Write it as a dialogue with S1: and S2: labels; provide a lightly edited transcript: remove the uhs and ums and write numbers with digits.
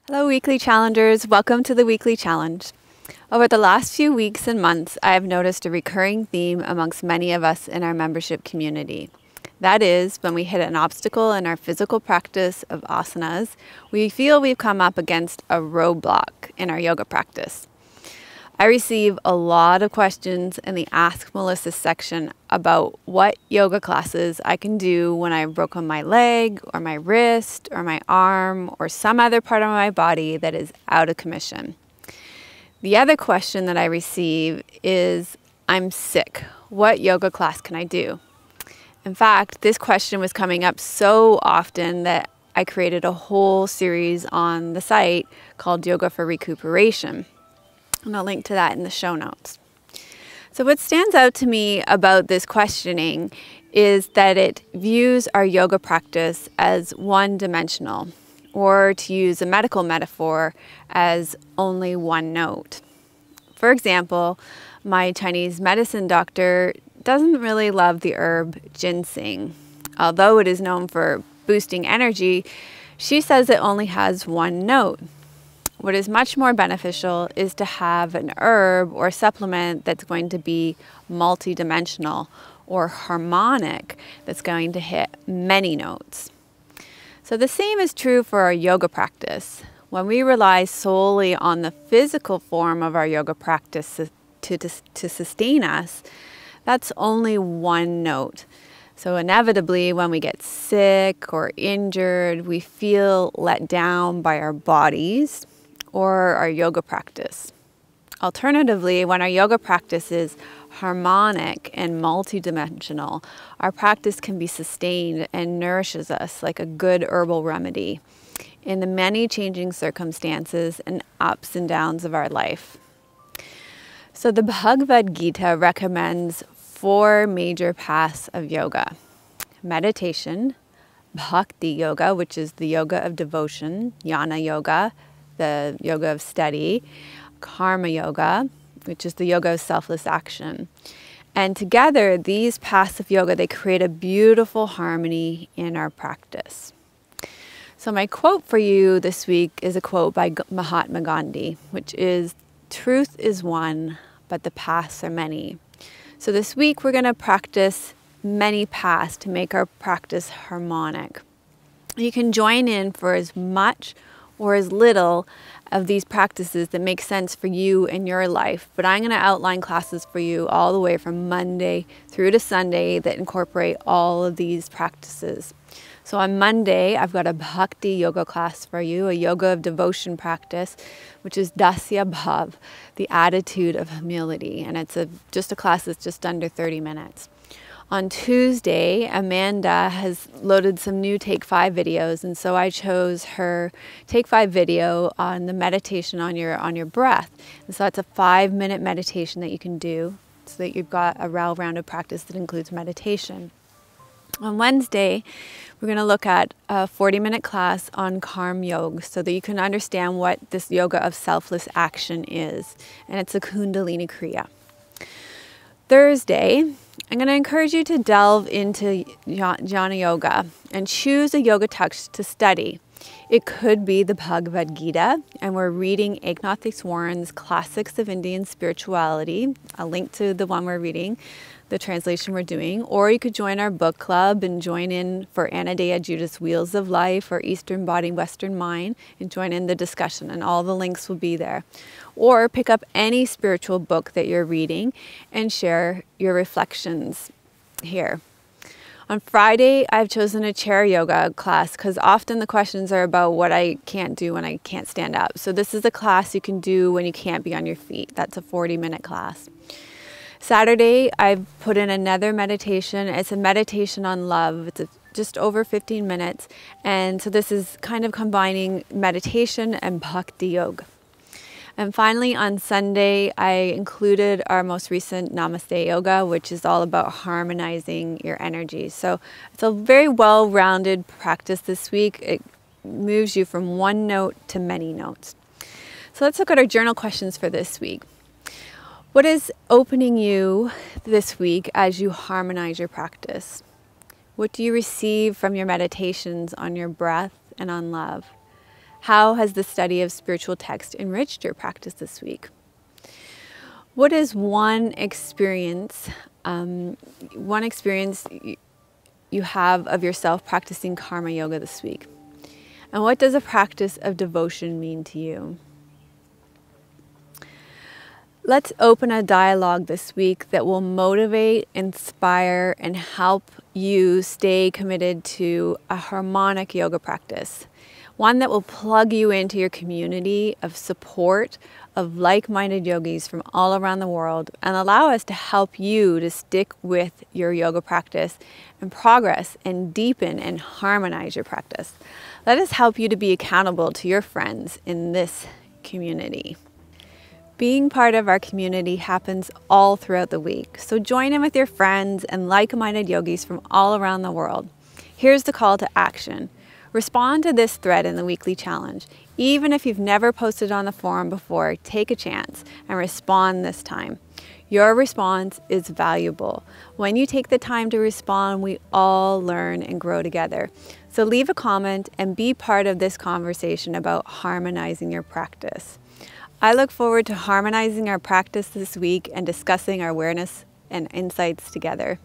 S1: Hello, weekly challengers. Welcome to the weekly challenge. Over the last few weeks and months, I have noticed a recurring theme amongst many of us in our membership community. That is, when we hit an obstacle in our physical practice of asanas, we feel we've come up against a roadblock in our yoga practice. I receive a lot of questions in the Ask Melissa section about what yoga classes I can do when I've broken my leg or my wrist or my arm or some other part of my body that is out of commission. The other question that I receive is, I'm sick. What yoga class can I do? In fact, this question was coming up so often that I created a whole series on the site called Yoga for Recuperation. And I'll link to that in the show notes. So what stands out to me about this questioning is that it views our yoga practice as one-dimensional, or to use a medical metaphor, as only one note. For example, my Chinese medicine doctor doesn't really love the herb ginseng. Although it is known for boosting energy, she says it only has one note. What is much more beneficial is to have an herb or supplement that's going to be multidimensional or harmonic, that's going to hit many notes. So the same is true for our yoga practice. When we rely solely on the physical form of our yoga practice to sustain us, that's only one note. So inevitably, when we get sick or injured, we feel let down by our bodies or our yoga practice. Alternatively, when our yoga practice is harmonic and multidimensional, our practice can be sustained and nourishes us like a good herbal remedy in the many changing circumstances and ups and downs of our life. So the Bhagavad Gita recommends 4 major paths of yoga: meditation, bhakti yoga, which is the yoga of devotion, jnana yoga, the yoga of study, karma yoga, which is the yoga of selfless action. And together, these paths of yoga, they create a beautiful harmony in our practice. So my quote for you this week is a quote by Mahatma Gandhi, which is, "Truth is one, but the paths are many." So this week, we're going to practice many paths to make our practice harmonic. You can join in for as much or as little of these practices that make sense for you in your life. But I'm going to outline classes for you all the way from Monday through to Sunday that incorporate all of these practices. So on Monday, I've got a bhakti yoga class for you, a yoga of devotion practice, which is dasya bhav, the attitude of humility. And it's just a class that's just under 30 minutes. On Tuesday, Amanda has loaded some new Take 5 videos, and so I chose her Take 5 video on the meditation on your breath. And so that's a 5-minute meditation that you can do so that you've got a well-rounded practice that includes meditation. On Wednesday, we're going to look at a 40-minute class on karma yoga so that you can understand what this yoga of selfless action is, and it's a kundalini kriya. Thursday, I'm going to encourage you to delve into jnana yoga and choose a yoga text to study. It could be the Bhagavad Gita, and we're reading Eknath Easwaran's Classics of Indian Spirituality. I'll link to the one we're reading, the translation we're doing. Or you could join our book club and join in for Anadea Judith's Wheels of Life or Eastern Body, Western Mind, and join in the discussion, and all the links will be there. Or pick up any spiritual book that you're reading and share your reflections here. On Friday, I've chosen a chair yoga class because often the questions are about what I can't do when I can't stand up. So this is a class you can do when you can't be on your feet. That's a 40-minute class. Saturday, I've put in another meditation. It's a meditation on love. It's just over 15 minutes. And so this is kind of combining meditation and bhakti yoga. And finally, on Sunday, I included our most recent Namaste Yoga, which is all about harmonizing your energy. So it's a very well-rounded practice this week. It moves you from one note to many notes. So let's look at our journal questions for this week. What is opening you this week as you harmonize your practice? What do you receive from your meditations on your breath and on love? How has the study of spiritual text enriched your practice this week? What is one experience you have of yourself practicing karma yoga this week? And what does a practice of devotion mean to you? Let's open a dialogue this week that will motivate, inspire, and help you stay committed to a harmonic yoga practice. One that will plug you into your community of support of like-minded yogis from all around the world and allow us to help you to stick with your yoga practice and progress and deepen and harmonize your practice. Let us help you to be accountable to your friends in this community. Being part of our community happens all throughout the week, so join in with your friends and like-minded yogis from all around the world. Here's the call to action. Respond to this thread in the weekly challenge. Even if you've never posted on the forum before, take a chance and respond this time. Your response is valuable. When you take the time to respond, we all learn and grow together. So leave a comment and be part of this conversation about harmonizing your practice. I look forward to harmonizing our practice this week and discussing our awareness and insights together.